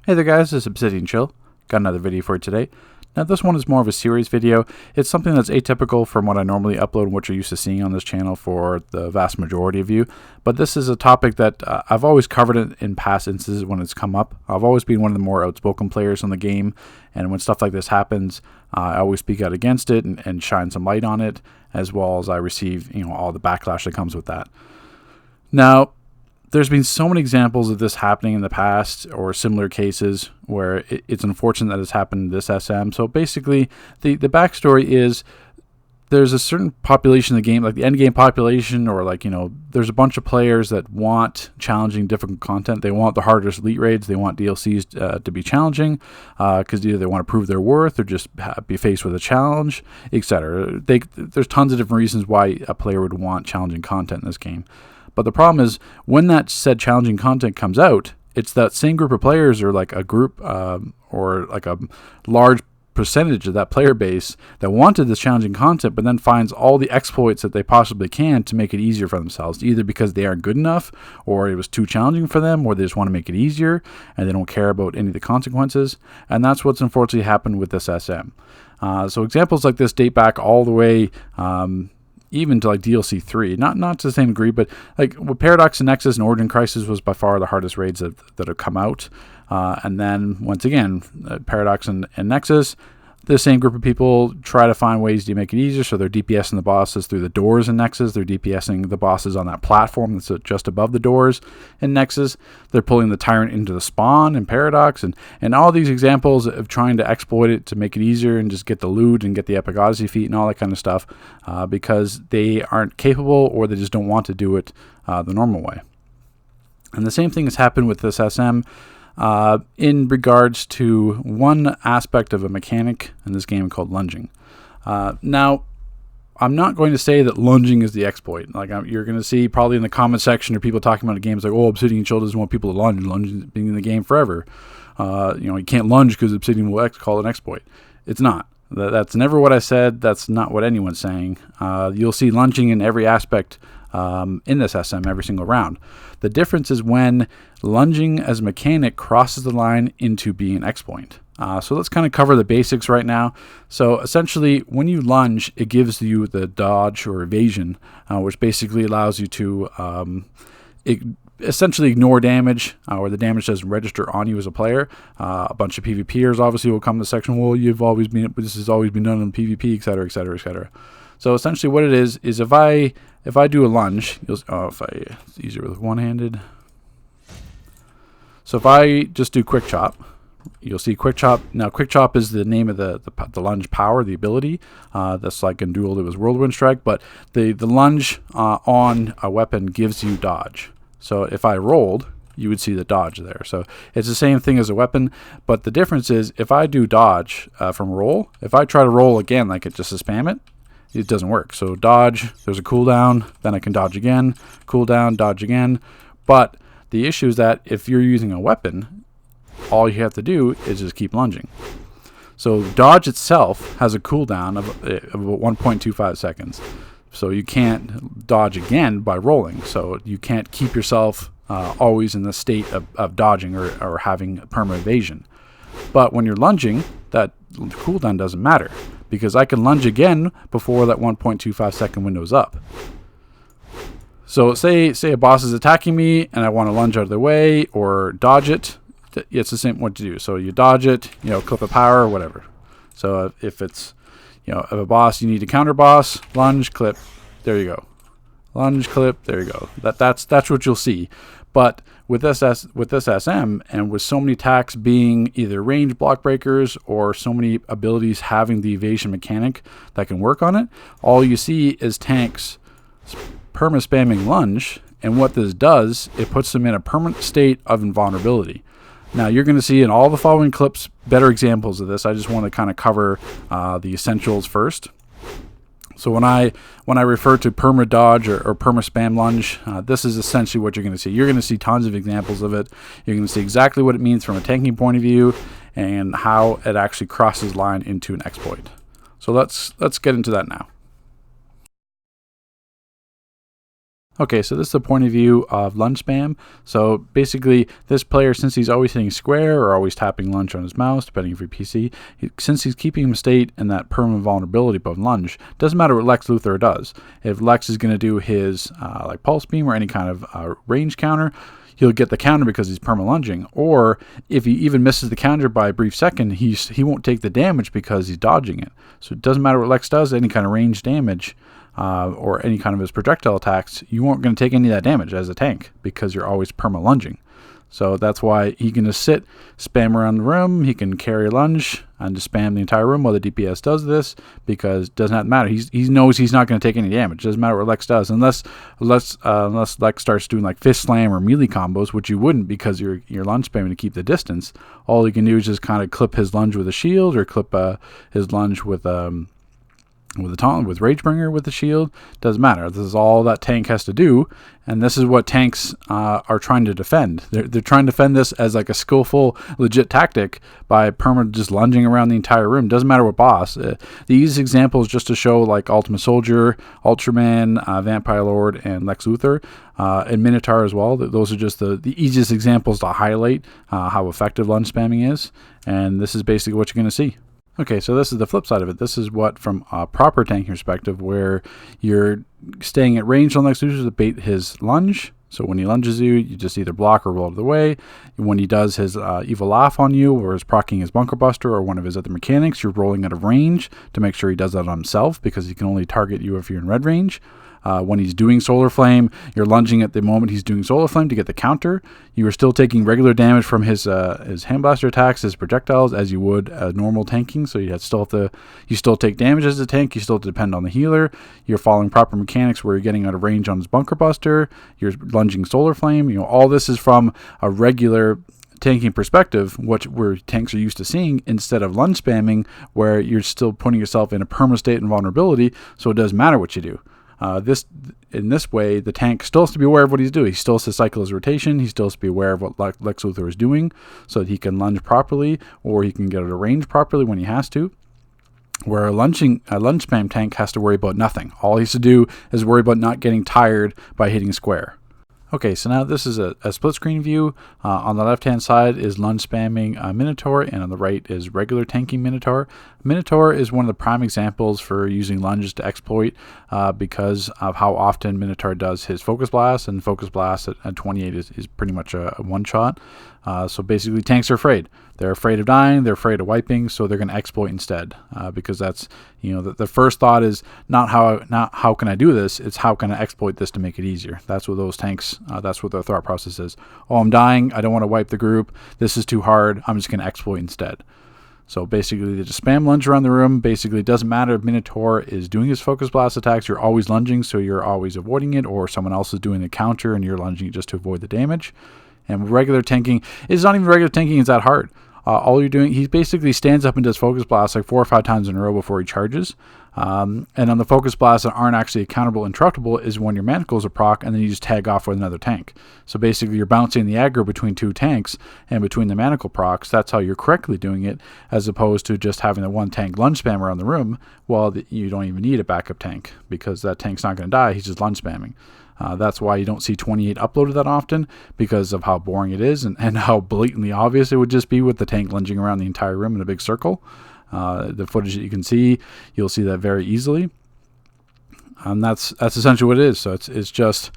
Hey there guys, this is Obsidian Chill. Got another video for you today. Now this one is more of a series video. It's something that's atypical from what I normally upload and what you're used to seeing on this channel for the vast majority of you. But this is a topic that I've always covered it in past instances when it's come up. I've always been one of the more outspoken players in the game, and when stuff like this happens, I always speak out against it and shine some light on it, as well as I receive all the backlash that comes with that. Now, there's been so many examples of this happening in the past or similar cases where it's unfortunate that it's happened in this SM. So basically, the backstory is there's a certain population in the game, like the end game population, or there's a bunch of players that want challenging, difficult content. They want the hardest elite raids. They want DLCs to be challenging because either they want to prove their worth or just be faced with a challenge, etc. There's tons of different reasons why a player would want challenging content in this game. But the problem is when that said challenging content comes out, it's that same group of players or like a group or like a large percentage of that player base that wanted this challenging content, but then finds all the exploits that they possibly can to make it easier for themselves, either because they aren't good enough or it was too challenging for them, or they just want to make it easier and they don't care about any of the consequences. And that's what's unfortunately happened with this SM. So examples like this date back all the way even to like DLC 3, not to the same degree, but like with Paradox and Nexus and Origin Crisis was by far the hardest raids that have come out. And then once again, Paradox and Nexus, the same group of people try to find ways to make it easier. So they're DPSing the bosses through the doors in Nexus. They're DPSing the bosses on that platform that's just above the doors in Nexus. They're pulling the Tyrant into the spawn in Paradox. And all these examples of trying to exploit it to make it easier and just get the loot and get the Epic Odyssey feat and all that kind of stuff because they aren't capable or they just don't want to do it the normal way. And the same thing has happened with this SM. In regards to one aspect of a mechanic in this game called lunging. Now, I'm not going to say that lunging is the exploit. You're going to see probably in the comment section or people talking about games like, oh, Obsidian Chill doesn't want people to lunge. Lunging being in the game forever. You can't lunge because Obsidian will call it an exploit. It's not. That's never what I said. That's not what anyone's saying. You'll see lunging in every aspect in this SM every single round. The difference is when lunging as a mechanic crosses the line into being an exploit. So let's kind of cover the basics right now. So essentially, when you lunge, it gives you the dodge or evasion, which basically allows you to essentially ignore damage, or the damage doesn't register on you as a player. A bunch of PvPers obviously will come to the section, well, this has always been done in PvP, etc., etc., etc. So essentially what it is if I do a lunge, it's easier with one-handed. So if I just do quick chop, you'll see quick chop. Now quick chop is the name of the lunge power, the ability. That's like in Duel it was Whirlwind Strike, but the lunge on a weapon gives you dodge. So if I rolled, you would see the dodge there. So it's the same thing as a weapon, but the difference is if I do dodge from roll, if I try to roll again like it just to spam it, it doesn't work. So dodge, there's a cooldown, then I can dodge again, cooldown, dodge again. But the issue is that if you're using a weapon, all you have to do is just keep lunging. So dodge itself has a cooldown of about 1.25 seconds. So you can't dodge again by rolling. So you can't keep yourself always in the state of dodging or having perma evasion. But when you're lunging, that cooldown doesn't matter, because I can lunge again before that 1.25 second window is up. So say a boss is attacking me and I want to lunge out of their way or dodge it. It's the same what to do. So you dodge it, clip a power or whatever. So if it's, if a boss, you need to counter boss, lunge, clip, there you go. Lunge, clip, there you go. That's what you'll see. But with this SM and with so many attacks being either range block breakers or so many abilities having the evasion mechanic that can work on it, all you see is tanks perma spamming lunge, and what this does, it puts them in a permanent state of invulnerability. Now you're going to see in all the following clips better examples of this. I just want to kind of cover the essentials first. So when I refer to perma dodge or perma spam lunge, this is essentially what you're going to see. You're going to see tons of examples of it. You're going to see exactly what it means from a tanking point of view and how it actually crosses line into an exploit. So let's get into that now. Okay, so this is the point of view of lunge spam. So basically, this player, since he's always hitting square or always tapping lunge on his mouse, depending if you're PC, since he's keeping him state in that permanent vulnerability above lunge, doesn't matter what Lex Luthor does. If Lex is going to do his like pulse beam or any kind of range counter, he'll get the counter because he's perma lunging. Or if he even misses the counter by a brief second, he won't take the damage because he's dodging it. So it doesn't matter what Lex does, any kind of range damage. Or any kind of his projectile attacks, you aren't going to take any of that damage as a tank because you're always perma lunging. So that's why he can just sit, spam around the room. He can carry a lunge and just spam the entire room while the DPS does this, because it doesn't have to matter. He knows he's not going to take any damage. It doesn't matter what Lex does, unless Lex starts doing like fist slam or melee combos, which you wouldn't because you're lunge spamming to keep the distance. All he can do is just kind of clip his lunge with a shield or clip his lunge with a taunt, with Ragebringer, with the shield. Doesn't matter. This is all that tank has to do, and this is what tanks are trying to defend. They're trying to defend this as like a skillful, legit tactic by just lunging around the entire room. Doesn't matter what boss. The easiest example is just to show like Ultimate Soldier, Ultraman, Vampire Lord, and Lex Luthor, and Minotaur as well. Those are just the easiest examples to highlight how effective lunge spamming is, and this is basically what you're going to see. Okay, so this is the flip side of it. This is what, from a proper tanking perspective, where you're staying at range on Lex Luthor to bait his lunge. So when he lunges you, you just either block or roll out of the way. When he does his evil laugh on you, or is proccing his bunker buster or one of his other mechanics, you're rolling out of range to make sure he does that on himself, because he can only target you if you're in red range. When he's doing Solar Flame, you're lunging at the moment he's doing Solar Flame to get the counter. You are still taking regular damage from his hand blaster attacks, his projectiles, as you would normal tanking. So you still take damage as a tank. You still depend on the healer. You're following proper mechanics where you're getting out of range on his bunker buster. You're lunging Solar Flame. All this is from a regular tanking perspective, where tanks are used to seeing, instead of lunge spamming, where you're still putting yourself in a perma state and vulnerability. So it doesn't matter what you do. In this way, the tank still has to be aware of what he's doing. He still has to cycle his rotation. He still has to be aware of what Lex Luthor is doing, so that he can lunge properly, or he can get out of range properly when he has to. Where a lunge spam tank has to worry about nothing. All he has to do is worry about not getting tired by hitting square. Okay, so now this is a split screen view. On the left hand side is lunge spamming Minotaur, and on the right is regular tanking Minotaur. Minotaur is one of the prime examples for using lunges to exploit because of how often Minotaur does his Focus Blast, and Focus Blast at 28 is pretty much a one shot. So basically tanks are afraid. They're afraid of dying, they're afraid of wiping, so they're going to exploit instead, because that's, the first thought is not how can I do this, it's how can I exploit this to make it easier. That's what those tanks, that's what their thought process is. Oh, I'm dying, I don't want to wipe the group, this is too hard, I'm just going to exploit instead. So basically they just spam lunge around the room. Basically it doesn't matter if Minotaur is doing his Focus Blast attacks, you're always lunging, so you're always avoiding it, or someone else is doing the counter and you're lunging just to avoid the damage. And regular tanking, it's not even regular tanking, it's that hard. All you're doing, he basically stands up and does Focus Blast like 4 or 5 times in a row before he charges. And on the Focus Blasts that aren't actually accountable and interruptible is when your manacles are proc, and then you just tag off with another tank. So basically you're bouncing the aggro between 2 tanks and between the manacle procs. That's how you're correctly doing it, as opposed to just having the one tank lunge spam around the room. Well, you don't even need a backup tank, because that tank's not going to die, he's just lunge spamming. That's why you don't see 28 uploaded that often, because of how boring it is, and how blatantly obvious it would just be with the tank lunging around the entire room in a big circle. The footage that you can see, you'll see that very easily. That's essentially what it is. So it's just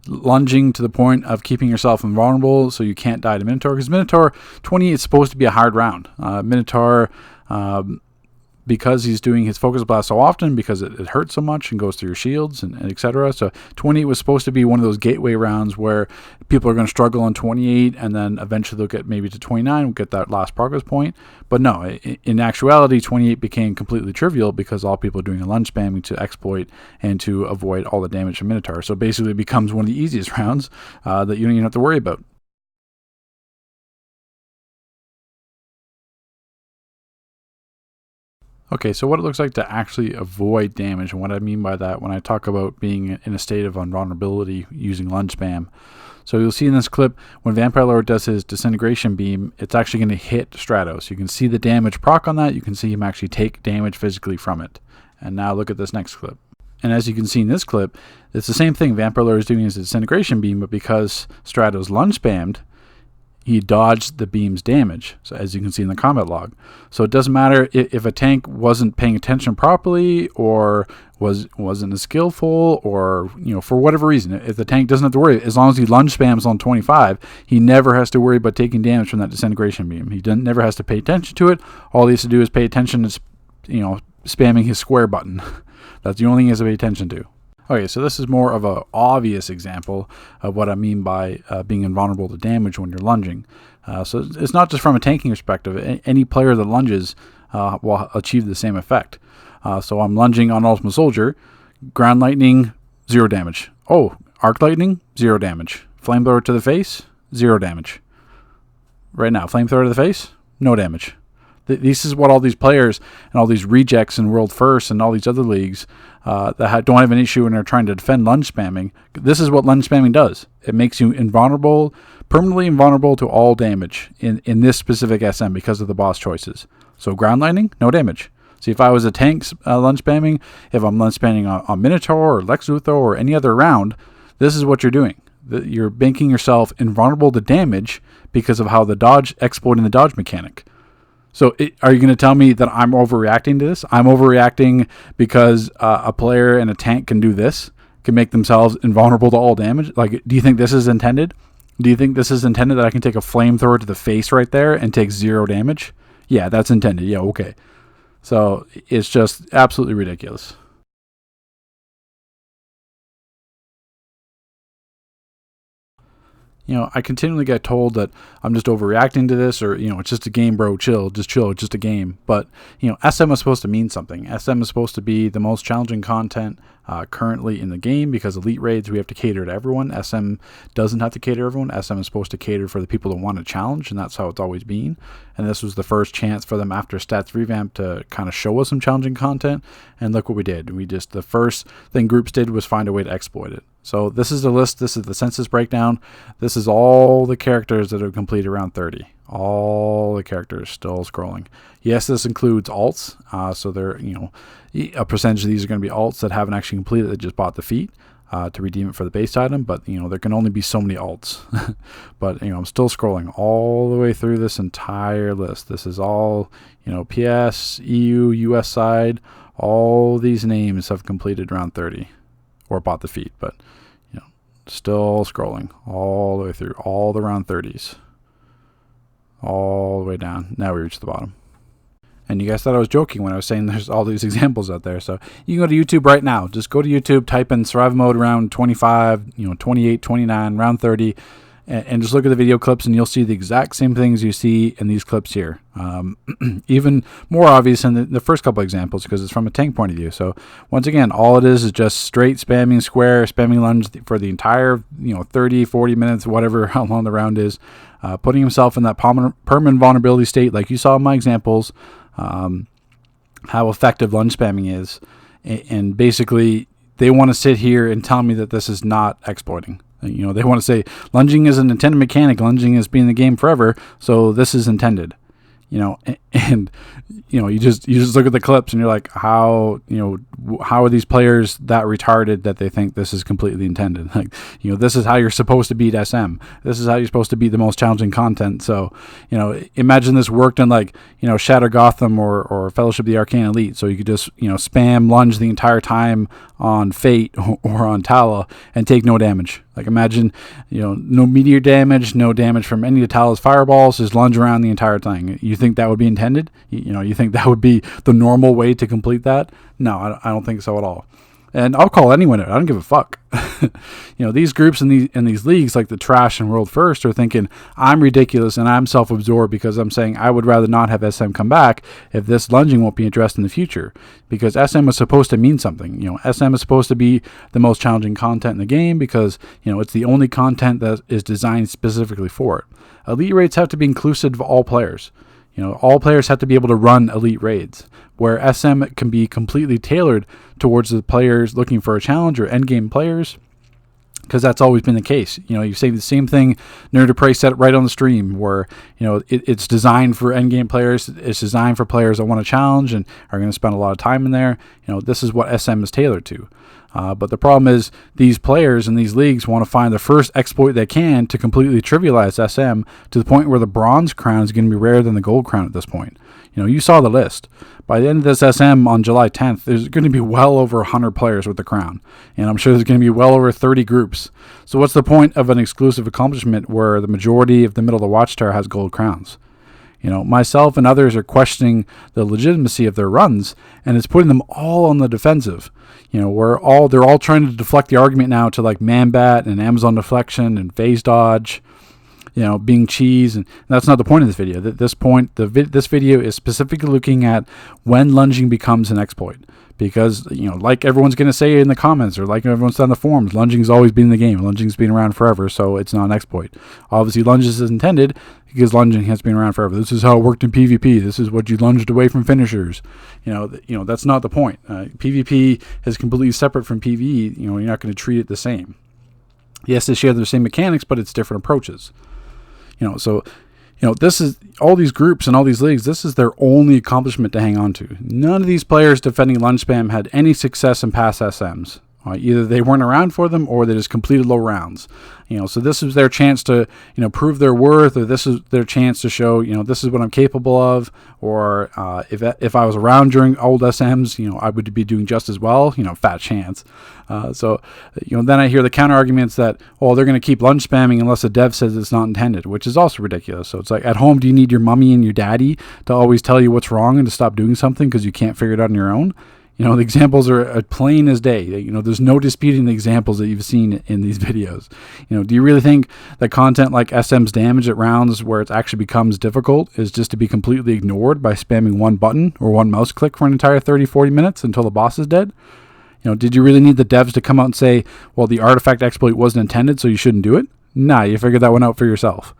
lunging to the point of keeping yourself invulnerable so you can't die to Minotaur, because Minotaur 28 is supposed to be a hard round. Minotaur, because he's doing his Focus Blast so often, because it hurts so much and goes through your shields and etc. So 28 was supposed to be one of those gateway rounds where people are going to struggle on 28, and then eventually they'll get maybe to 29, get that last progress point. But no, in actuality, 28 became completely trivial because all people are doing a lunge spamming to exploit and to avoid all the damage from Minotaur. So basically it becomes one of the easiest rounds that you don't even have to worry about. Okay, so what it looks like to actually avoid damage, and what I mean by that when I talk about being in a state of invulnerability using lunge spam. So you'll see in this clip, when Vampire Lord does his disintegration beam, it's actually going to hit Stratos. You can see the damage proc on that. You can see him actually take damage physically from it. And now look at this next clip. And as you can see in this clip, It's the same thing Vampire Lord is doing as a disintegration beam, but because Strato's lunge spammed, he dodged the beam's damage, so as you can see in the combat log. So it doesn't matter if a tank wasn't paying attention properly, or wasn't as skillful, or for whatever reason. If the tank doesn't have to worry, as long as he lunge spams on 25, he never has to worry about taking damage from that disintegration beam. He never has to pay attention to it. All he has to do is pay attention to spamming his square button. That's the only thing he has to pay attention to. Okay, so this is more of an obvious example of what I mean by being invulnerable to damage when you're lunging. So it's not just from a tanking perspective. Any player that lunges will achieve the same effect. So I'm lunging on Ultimate Soldier. Ground Lightning, 0 damage. Oh, Arc Lightning, 0 damage. Flamethrower to the face, 0 damage. Right now, Flamethrower to the face, no damage. This is what all these players and all these rejects in World First and all these other leagues that don't have an issue when they're trying to defend lunge spamming. This is what lunge spamming does. It makes you invulnerable, permanently invulnerable to all damage in this specific SM because of the boss choices. So Ground Lightning, no damage. See, if I was a tank lunge spamming, if I'm lunge spamming on Minotaur or Lex Luthor or any other round, this is what you're doing. You're making yourself invulnerable to damage because of how the dodge, exploiting the dodge mechanic. So are you going to tell me that I'm overreacting to this? I'm overreacting because a player and a tank can do this, can make themselves invulnerable to all damage? Like, do you think this is intended? Do you think this is intended that I can take a flamethrower to the face right there and take 0 damage? Yeah, that's intended. Yeah, okay. So it's just absolutely ridiculous. I continually get told that I'm just overreacting to this, or, it's just a game, bro, chill, it's just a game. But, SM is supposed to mean something. SM is supposed to be the most challenging content currently in the game, because Elite Raids, we have to cater to everyone. SM doesn't have to cater to everyone. SM is supposed to cater for the people that want to challenge, and that's how it's always been. And this was the first chance for them after Stats Revamp to kind of show us some challenging content, and look what we did. The first thing groups did was find a way to exploit it. So this is the list. This is the census breakdown. This is all the characters that have completed around 30. All the characters still scrolling. Yes, this includes alts. So there, a percentage of these are going to be alts that haven't actually completed, that just bought the feat to redeem it for the base item. But there can only be so many alts. But I'm still scrolling all the way through this entire list. This is all PS, EU, US side. All these names have completed round 30 or bought the feat, but still scrolling all the way through all the round 30s, all the way down. Now we reach the bottom. And you guys thought I was joking when I was saying there's all these examples out there. So you can go to YouTube right now. Just go to YouTube, type in survival mode round 25, 28, 29, round 30, and just look at the video clips, and you'll see the exact same things you see in these clips here. Even more obvious in the first couple examples, because it's from a tank point of view. So once again, all it is just straight spamming square, spamming lunge for the entire 30, 40 minutes, whatever, how long the round is, putting himself in that permanent vulnerability state like you saw in my examples, how effective lunge spamming is. And basically, they want to sit here and tell me that this is not exploiting. They want to say lunging is an intended mechanic. Lunging has been in the game forever, so this is intended. And you just look at the clips and you're like, how are these players that retarded that they think this is completely intended? Like, this is how you're supposed to beat SM. This is how you're supposed to beat the most challenging content. So, imagine this worked in Shatter Gotham or Fellowship of the Arcane Elite. So you could just, spam lunge the entire time on Fate or on Tala and take no damage. Like, imagine, no meteor damage, no damage from any of Tala's fireballs, just lunge around the entire thing. You think that would be intended? You think that would be the normal way to complete that? No, I don't think so at all. And I'll call anyone out. I don't give a fuck. These groups and these leagues, like the Trash and World First, are thinking I'm ridiculous and I'm self-absorbed because I'm saying I would rather not have SM come back if this lunging won't be addressed in the future. Because SM is supposed to mean something. SM is supposed to be the most challenging content in the game because, it's the only content that is designed specifically for it. Elite raids have to be inclusive of all players. All players have to be able to run elite raids, where SM can be completely tailored towards the players looking for a challenge or endgame players because that's always been the case. You say the same thing. Nerd said it right on the stream, where it's designed for endgame players. It's designed for players that want to challenge and are going to spend a lot of time in there. This is what SM is tailored to. But the problem is these players in these leagues want to find the first exploit they can to completely trivialize SM to the point where the bronze crown is going to be rarer than the gold crown at this point. You saw the list. By the end of this SM on July 10th, there's going to be well over 100 players with the crown. And I'm sure there's going to be well over 30 groups. So what's the point of an exclusive accomplishment where the majority of the middle of the watchtower has gold crowns? Myself and others are questioning the legitimacy of their runs, and it's putting them all on the defensive. They're all trying to deflect the argument now to like Man-Bat and Amazon deflection and phase dodge, being cheese, and that's not the point of this video. At this point, this video is specifically looking at when lunging becomes an exploit. Because, like everyone's going to say in the comments, or like everyone's said on the forums, lunging's always been in the game. Lunging's been around forever, so it's not an exploit. Obviously, lunges is intended because lunging has been around forever. This is how it worked in PvP. This is what you lunged away from finishers. That's not the point. PvP is completely separate from PvE. You're not going to treat it the same. Yes, they share the same mechanics, but it's different approaches. This is all these groups and all these leagues. This is their only accomplishment to hang on to. None of these players defending lunge spam had any success in past SMs. Either they weren't around for them or they just completed low rounds. So this is their chance to, prove their worth, or this is their chance to show, this is what I'm capable of, or if I was around during old SMs, I would be doing just as well, fat chance. Then I hear the counter arguments that, they're going to keep lunge spamming unless the dev says it's not intended, which is also ridiculous. So it's like, at home, do you need your mommy and your daddy to always tell you what's wrong and to stop doing something because you can't figure it out on your own? The examples are plain as day. There's no disputing the examples that you've seen in these videos. Do you really think that content like SM's damage at rounds where it actually becomes difficult is just to be completely ignored by spamming one button or one mouse click for an entire 30, 40 minutes until the boss is dead? Did you really need the devs to come out and say, well, the artifact exploit wasn't intended, so you shouldn't do it? Nah, you figured that one out for yourself.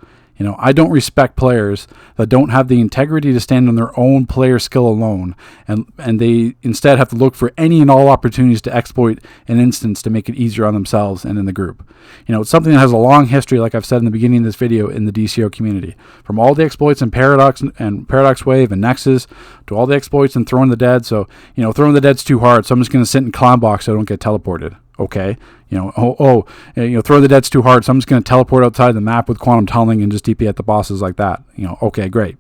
I don't respect players that don't have the integrity to stand on their own player skill alone, and they instead have to look for any and all opportunities to exploit an instance to make it easier on themselves and in the group. It's something that has a long history, like I've said in the beginning of this video, in the DCO community. From all the exploits in Paradox and Paradox Wave and Nexus, to all the exploits in Throwing the Dead. So, Throwing the Dead's too hard, so I'm just going to sit in Clown Box so I don't get teleported. Okay, Throw the Dead's too hard, so I'm just going to teleport outside the map with quantum tunneling and just TP at the bosses like that. Okay, great.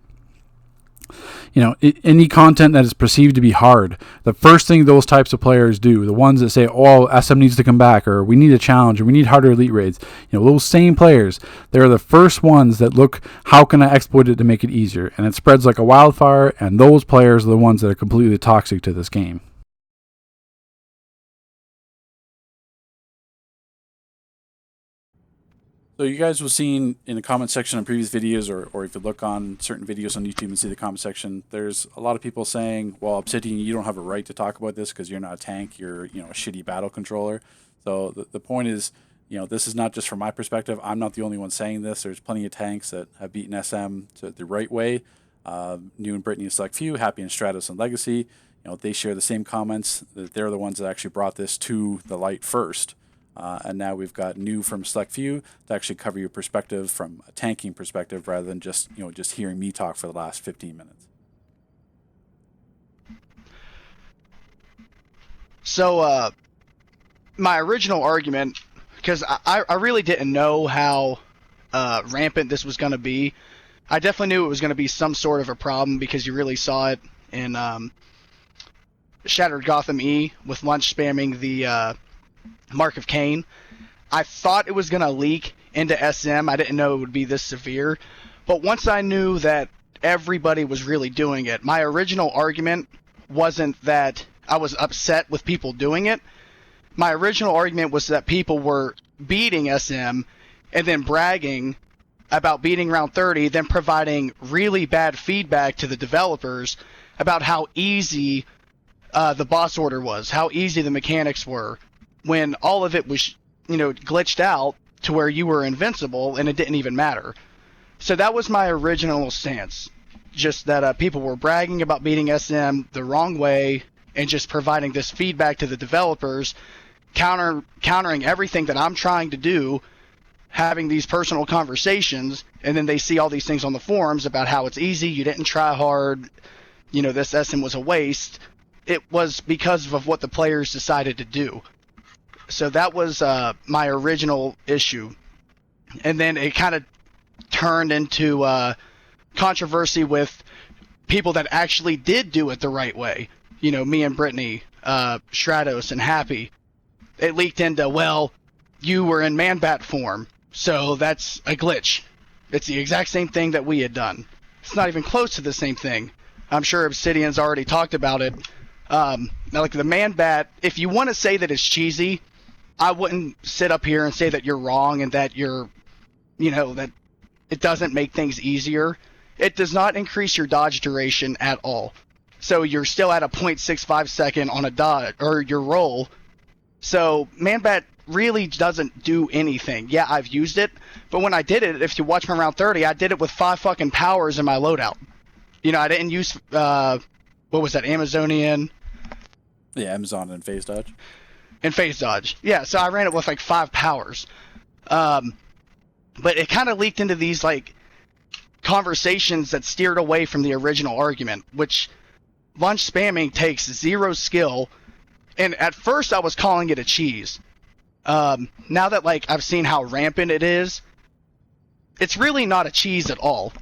Any content that is perceived to be hard, the first thing those types of players do, the ones that say, SM needs to come back, or we need a challenge, or we need harder elite raids, those same players, they're the first ones that look, how can I exploit it to make it easier? And it spreads like a wildfire, and those players are the ones that are completely toxic to this game. So you guys will see in the comment section on previous videos, or if you look on certain videos on YouTube and see the comment section, there's a lot of people saying, well, Obsidian, you don't have a right to talk about this because you're not a tank, you're a shitty battle controller. So the point is, this is not just from my perspective. I'm not the only one saying this. There's plenty of tanks that have beaten SM the right way. New and Brittany and Select Few, Happy and Stratos and Legacy, they share the same comments. That they're the ones that actually brought this to the light first. And now we've got New from Select Few to actually cover your perspective from a tanking perspective rather than just hearing me talk for the last 15 minutes. So my original argument, because I really didn't know how rampant this was going to be. I definitely knew it was going to be some sort of a problem because you really saw it in Shattered Gotham E with lunch spamming the Mark of Cain. I thought it was going to leak into SM. I didn't know it would be this severe. But once I knew that everybody was really doing it, my original argument wasn't that I was upset with people doing it. My original argument was that people were beating SM and then bragging about beating round 30, then providing really bad feedback to the developers about how easy the boss order was, how easy the mechanics were, when all of it was, glitched out to where you were invincible and it didn't even matter. So that was my original stance, just that people were bragging about beating SM the wrong way and just providing this feedback to the developers countering everything that I'm trying to do, having these personal conversations, and then they see all these things on the forums about how it's easy, you didn't try hard, this SM was a waste. It was because of what the players decided to do. So that was my original issue. And then it kind of turned into controversy with people that actually did do it the right way. Me and Brittany, Stratos, and Happy. It leaked into, well, you were in man-bat form, so that's a glitch. It's the exact same thing that we had done. It's not even close to the same thing. I'm sure Obsidian's already talked about it. Like the man-bat, if you want to say that it's cheesy, I wouldn't sit up here and say that you're wrong and that that it doesn't make things easier. It does not increase your dodge duration at all. So you're still at a 0.65 second on a dodge, or your roll. So man-bat really doesn't do anything. Yeah, I've used it, but when I did it, if you watch my round 30, I did it with 5 fucking powers in my loadout. I didn't use, what was that, Amazonian? Yeah, Amazon and phase dodge. And phase dodge. Yeah, so I ran it with like 5 powers. But it kind of leaked into these like conversations that steered away from the original argument, which lunge spamming takes 0 skill. And at first I was calling it a cheese. Now that like I've seen how rampant it is, it's really not a cheese at all.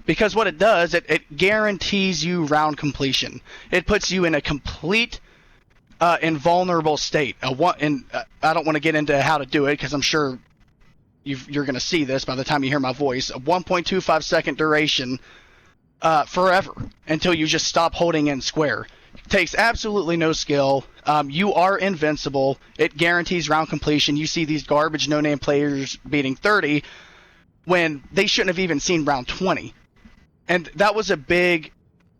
Because what it does, it guarantees you round completion. It puts you in a complete invulnerable state. I don't want to get into how to do it because I'm sure you're going to see this by the time you hear my voice. A 1.25 second duration forever until you just stop holding in square. It takes absolutely no skill. You are invincible. It guarantees round completion. You see these garbage no-name players beating 30 when they shouldn't have even seen round 20. And that was a big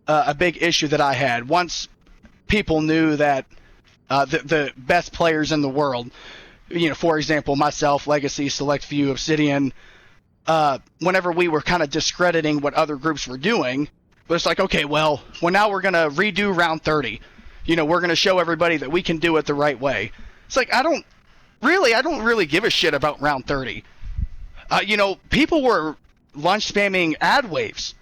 issue that I had. Once people knew that the best players in the world, for example, myself, Legacy, Select Few, Obsidian, whenever we were kind of discrediting what other groups were doing, but it's like, okay, well now we're going to redo round 30. We're going to show everybody that we can do it the right way. It's like, I don't really give a shit about round 30. People were lunge spamming ad waves,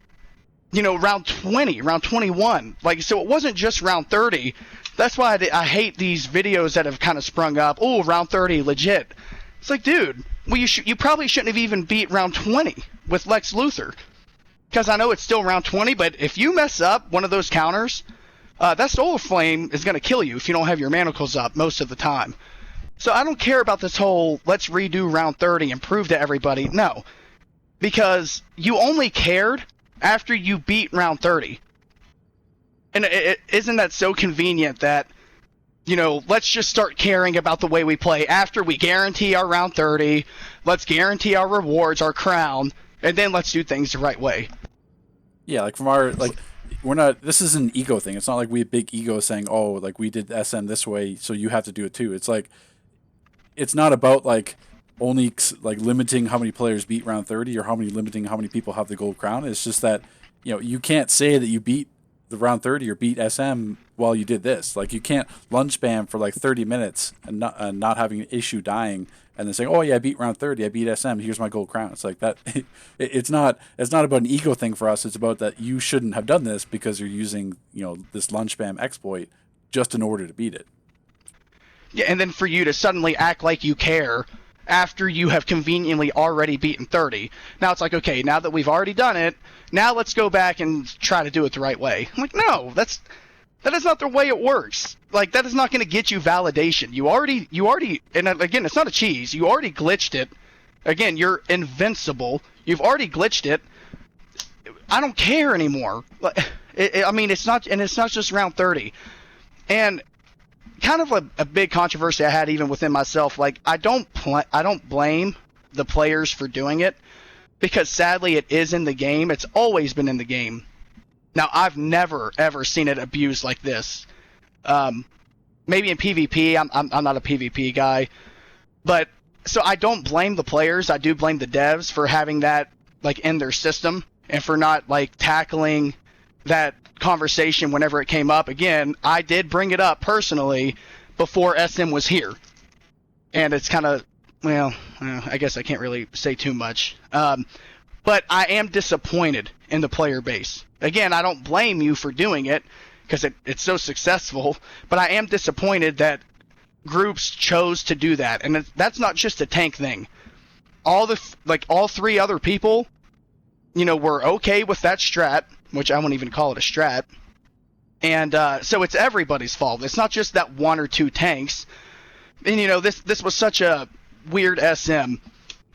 round 20, round 21. Like, so it wasn't just round 30. That's why I hate these videos that have kind of sprung up. Oh, round 30, legit. It's like, dude, well, you probably shouldn't have even beat round 20 with Lex Luthor. Because I know it's still round 20, but if you mess up one of those counters, that Solar Flame is going to kill you if you don't have your manacles up most of the time. So I don't care about this whole let's redo round 30 and prove to everybody. No. Because you only cared after you beat round 30. And isn't that so convenient that, let's just start caring about the way we play after we guarantee our round 30, let's guarantee our rewards, our crown, and then let's do things the right way. Yeah, like this is an ego thing. It's not like we have big ego saying, oh, like we did SM this way, so you have to do it too. It's like, it's not about like only like limiting how many players beat round 30 or limiting how many people have the gold crown. It's just that, you can't say that you beat the round 30 or beat SM while you did this. Like, you can't lunge spam for like 30 minutes and not having an issue dying and then saying, oh yeah, I beat round 30, I beat SM, here's my gold crown. It's like that. It's not about an ego thing for us. It's about that you shouldn't have done this because you're using, this lunge spam exploit just in order to beat it. Yeah, and then for you to suddenly act like you care after you have conveniently already beaten 30. Now it's like, okay, now that we've already done it, now let's go back and try to do it the right way. I'm like, no, that is not the way it works. Like, that is not going to get you validation. You already, and again, it's not a cheese. You already glitched it. Again, you're invincible. You've already glitched it. I don't care anymore. It's not just round 30. And kind of a big controversy I had even within myself. Like, I don't blame the players for doing it because sadly it is in the game. It's always been in the game. Now, I've never ever seen it abused like this. Maybe in PvP. I'm not a PvP guy, but so I don't blame the players. I do blame the devs for having that like in their system and for not like tackling that conversation whenever it came up. Again, I did bring it up personally, before SM was here. And it's kind of, well, I guess I can't really say too much. But I am disappointed in the player base. Again, I don't blame you for doing it because it's so successful, but I am disappointed that groups chose to do that. And that's not just a tank thing. All 3 other people, were okay with that strat, which I wouldn't even call it a strat. And so it's everybody's fault. It's not just that 1 or 2 tanks. And, this was such a weird SM.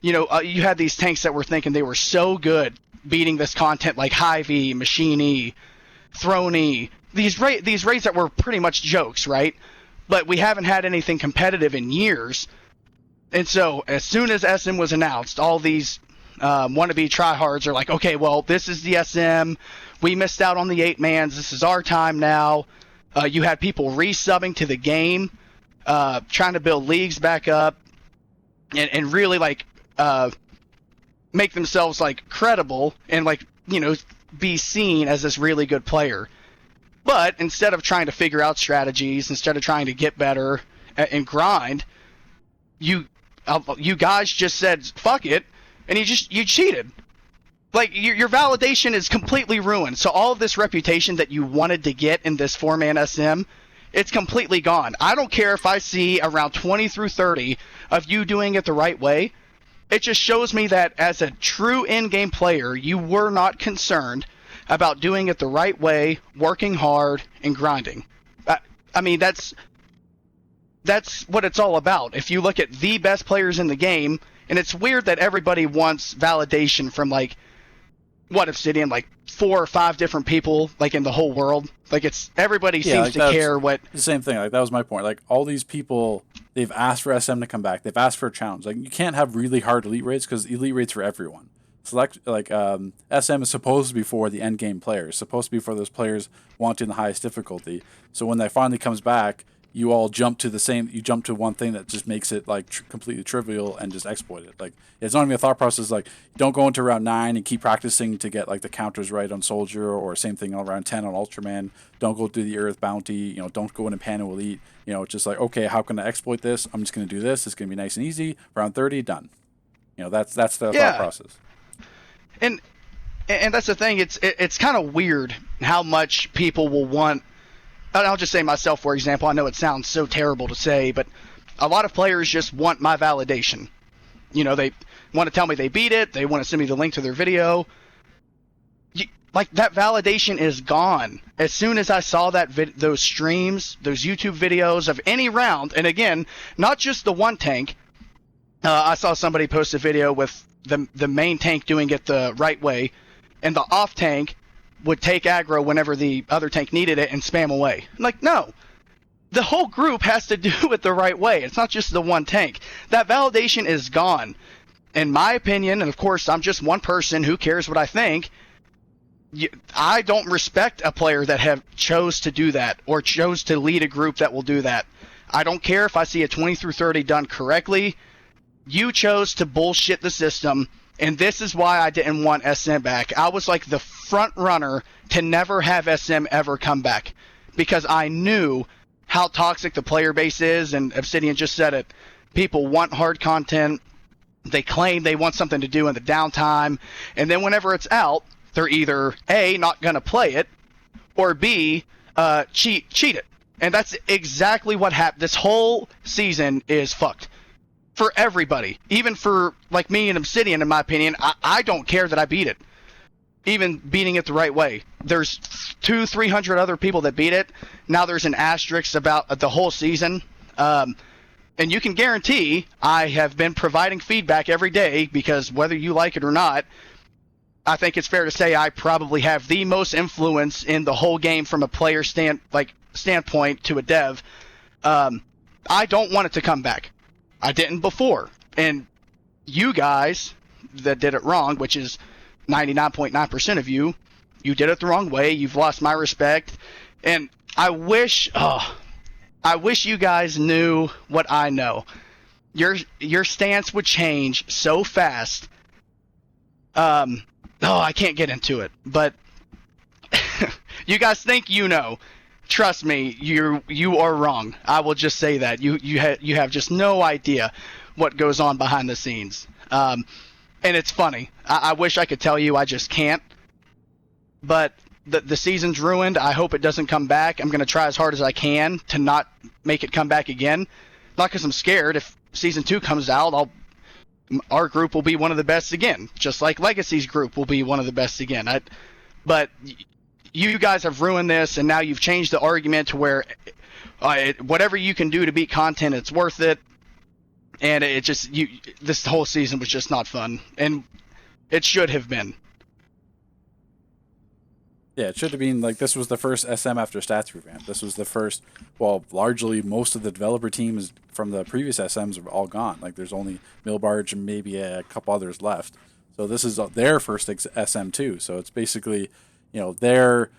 You had these tanks that were thinking they were so good beating this content like Hy-Vee, Machine-E, Throne-E. These raids that were pretty much jokes, right? But we haven't had anything competitive in years. And so as soon as SM was announced, all these wannabe tryhards are like, okay, well, this is the SM. We missed out on the 8-mans. This is our time now. You had people resubbing to the game, trying to build leagues back up, and really make themselves credible and be seen as this really good player. But instead of trying to figure out strategies, instead of trying to get better and grind, you guys just said fuck it, and you cheated. Your validation is completely ruined. So all of this reputation that you wanted to get in this 4-man SM, it's completely gone. I don't care if I see around 20 through 30 of you doing it the right way. It just shows me that as a true in-game player, you were not concerned about doing it the right way, working hard, and grinding. I mean, that's what it's all about. If you look at the best players in the game, and it's weird that everybody wants validation from Obsidian, 4 or 5 different people in the whole world. Everybody seems to care what. The same thing. That was my point. All these people, they've asked for SM to come back. They've asked for a challenge. You can't have really hard elite raids because elite raids for everyone. SM is supposed to be for the end game players. Supposed to be for those players wanting the highest difficulty. So when that finally comes back, you all jump to one thing that just makes it completely trivial and just exploit it. It's not even a thought process. Don't go into round 9 and keep practicing to get the counters right on Soldier, or same thing on round 10 on Ultraman. Don't go do the Earth bounty. Don't go into Pano Elite. It's just okay, how can I exploit this? I'm just going to do this. It's going to be nice and easy. Round 30, done. That's the thought process. And that's the thing. It's kind of weird how much people will want. I'll just say myself, for example. I know it sounds so terrible to say, but a lot of players just want my validation. They want to tell me they beat it. They want to send me the link to their video. That validation is gone. As soon as I saw those streams, those YouTube videos of any round, and again, not just the one tank. I saw somebody post a video with the main tank doing it the right way, and the off tank would take aggro whenever the other tank needed it and spam away. No. The whole group has to do it the right way. It's not just the one tank. That validation is gone. In my opinion, and of course I'm just one person who cares what I think, I don't respect a player that chose to do that or chose to lead a group that will do that. I don't care if I see a 20 through 30 done correctly. You chose to bullshit the system. And this is why I didn't want SM back. I was the front runner to never have SM ever come back, because I knew how toxic the player base is, and Obsidian just said it. People want hard content. They claim they want something to do in the downtime, and then whenever it's out, they're either A, not going to play it, or B, cheat it. And that's exactly what happened. This whole season is fucked. For everybody, even for me and Obsidian, in my opinion, I don't care that I beat it. Even beating it the right way. There's 200-300 other people that beat it. Now there's an asterisk about the whole season. And you can guarantee I have been providing feedback every day, because whether you like it or not, I think it's fair to say I probably have the most influence in the whole game from a player standpoint to a dev. I don't want it to come back. I didn't before. And you guys that did it wrong, which is 99.9% of you did it the wrong way. You've lost my respect. And I wish you guys knew what I know. Your stance would change so fast. I can't get into it. But you guys think you know. trust me, you are wrong. I will just say that you have just no idea what goes on behind the scenes. And it's funny. I wish I could tell you, I just can't. But the season's ruined. I hope it doesn't come back. I'm going to try as hard as I can to not make it come back again. Not because I'm scared. If season 2 comes out, our group will be one of the best again, just like Legacy's group will be one of the best again. But you guys have ruined this, and now you've changed the argument to where whatever you can do to beat content, it's worth it. And this whole season was just not fun, and it should have been. Yeah, it should have been like this was the first SM after stats revamp. This was the first. Well, largely most of the developer teams from the previous SMs are all gone. Like there's only Millbarge and maybe a couple others left. So this is their first SM too. So it's basically, they're,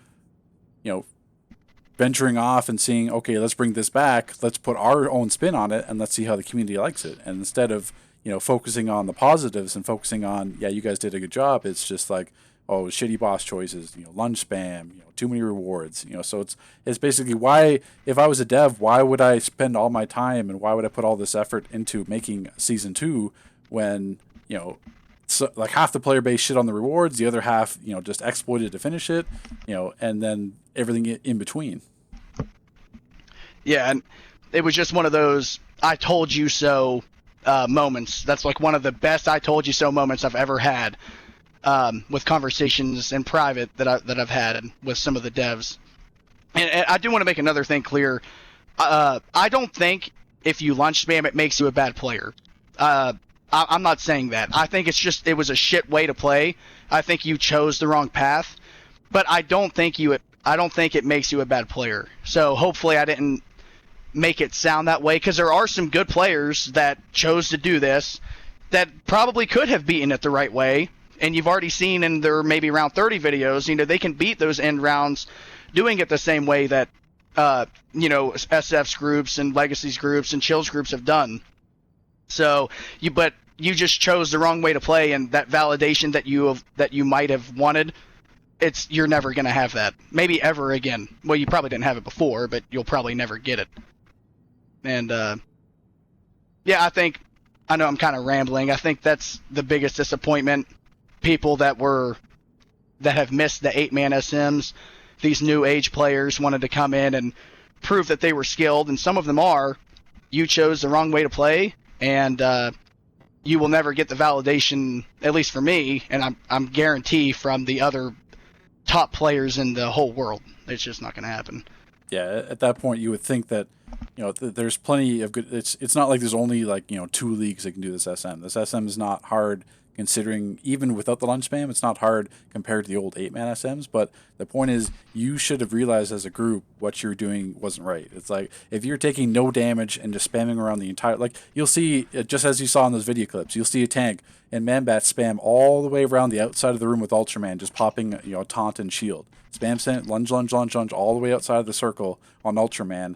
venturing off and seeing, okay, let's bring this back. Let's put our own spin on it and let's see how the community likes it. And instead of, focusing on the positives and focusing on, yeah, you guys did a good job. It's just like, oh, shitty boss choices, lunge spam, too many rewards, so it's basically why, if I was a dev, why would I spend all my time and why would I put all this effort into making season 2 when, so, like half the player base shit on the rewards, the other half, just exploited to finish it, and then everything in between. Yeah, and it was just one of those I told you so moments. That's like one of the best I told you so moments I've ever had. With conversations in private that I've had with some of the devs. And I do want to make another thing clear. I don't think if you lunge spam it makes you a bad player. I'm not saying that. I think it was a shit way to play. I think you chose the wrong path. But I don't think it makes you a bad player. So hopefully I didn't make it sound that way, because there are some good players that chose to do this that probably could have beaten it the right way. And you've already seen in their maybe round 30 videos, they can beat those end rounds doing it the same way that, SF's groups and Legacy's groups and Chill's groups have done. So, but you just chose the wrong way to play, and that validation that you might have wanted, you're never going to have that. Maybe ever again. Well, you probably didn't have it before, but you'll probably never get it. And, yeah, I know I'm kind of rambling. I think that's the biggest disappointment. People that have missed the 8-man SMs, these new age players wanted to come in and prove that they were skilled, and some of them are. You chose the wrong way to play, and you will never get the validation, at least for me, and I'm guarantee from the other top players in the whole world. It's just not going to happen. Yeah, at that point you would think that there's plenty of good. It's not like there's only 2 leagues that can do this SM. This SM is not hard. Considering even without the lunge spam, it's not hard compared to the old 8-man SMs. But the point is, you should have realized as a group what you're doing wasn't right. It's like if you're taking no damage and just spamming around the entire, you'll see, just as you saw in those video clips, you'll see a tank and Manbat spam all the way around the outside of the room with Ultraman, just popping taunt and shield. Spam lunge all the way outside of the circle on Ultraman.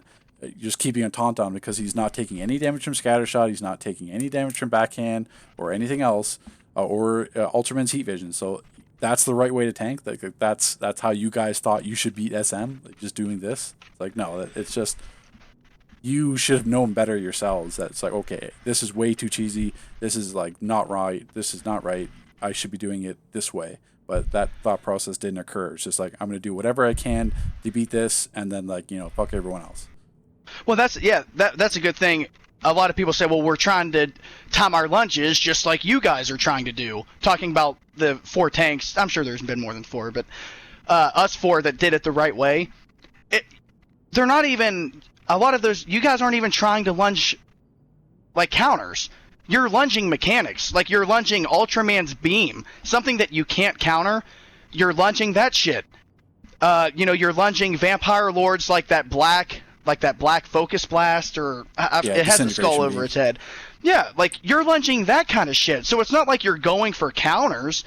Just keeping a taunt on because he's not taking any damage from Scattershot, he's not taking any damage from backhand or anything else. Or Ultraman's heat vision. So that's the right way to tank. That's how you guys thought you should beat SM. Just doing this. No, it's just you should have known better yourselves. That it's okay, this is way too cheesy. This is not right. This is not right. I should be doing it this way. But that thought process didn't occur. It's just I'm going to do whatever I can to beat this, and then fuck everyone else. Well, that's a good thing. A lot of people say, well, we're trying to time our lunges just like you guys are trying to do. Talking about the 4 tanks. I'm sure there's been more than 4, but us 4 that did it the right way. They're not even... A lot of those... You guys aren't even trying to lunge counters. You're lunging mechanics. You're lunging Ultraman's beam. Something that you can't counter. You're lunging that shit. You're lunging Vampire Lords like that black focus blast, or it has a skull over its head. Yeah, you're lunging that kind of shit. So it's not like you're going for counters.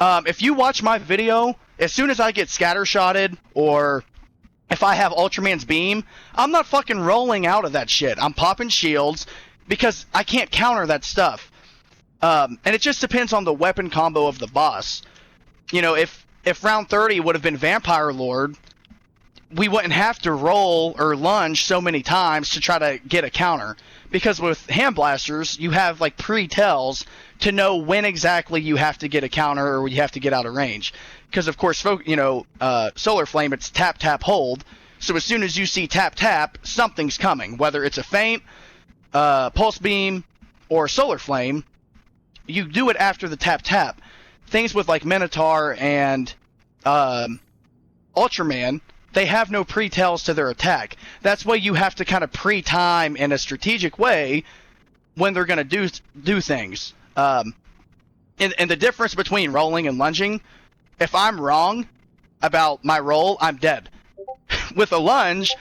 If you watch my video, as soon as I get scattershotted, or if I have Ultraman's beam, I'm not fucking rolling out of that shit. I'm popping shields because I can't counter that stuff. And it just depends on the weapon combo of the boss. If round 30 would have been Vampire Lord, we wouldn't have to roll or lunge so many times to try to get a counter. Because with hand blasters, you have like pre-tells to know when exactly you have to get a counter or you have to get out of range. Because of course, Solar Flame, it's tap tap hold. So as soon as you see tap tap, something's coming. Whether it's a feint, pulse beam, or Solar Flame, you do it after the tap tap. Things with like Minotaur and Ultraman, they have no pre-tells to their attack. That's why you have to kind of pre-time in a strategic way when they're going to do things. And the difference between rolling and lunging, if I'm wrong about my roll, I'm dead. With a lunge,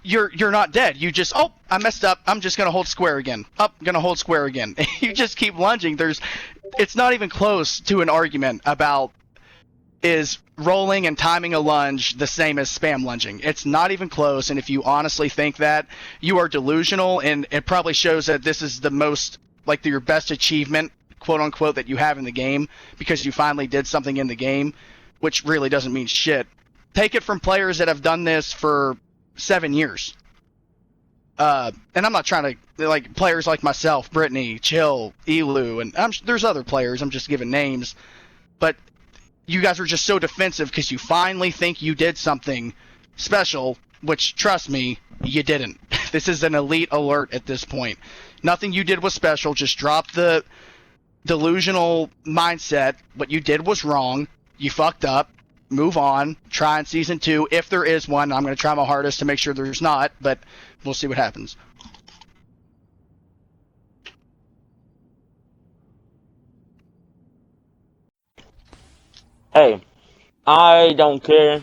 you're not dead. You just, oh, I messed up. I'm just gonna hold square again. Up, gonna hold square again. You just keep lunging. It's not even close to an argument about is rolling and timing a lunge the same as spam lunging. It's not even close. And if you honestly think that, you are delusional, and it probably shows that this is the most like your best achievement, quote unquote, that you have in the game because you finally did something in the game, which really doesn't mean shit. Take it from players that have done this for 7 years. And I'm not trying to, like, players like myself, Brittany, Chill, Elu, and there's other players, I'm just giving names. But you guys are just so defensive because you finally think you did something special, which, trust me, you didn't. This is an elite alert at this point. Nothing you did was special. Just drop the delusional mindset. What you did was wrong. You fucked up. Move on. Try in Season 2, if there is one. I'm going to try my hardest to make sure there's not, but we'll see what happens. Hey, I don't care.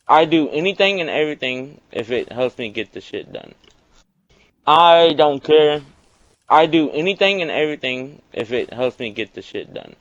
I do anything and everything if it helps me get the shit done. I don't care. I do anything and everything if it helps me get the shit done.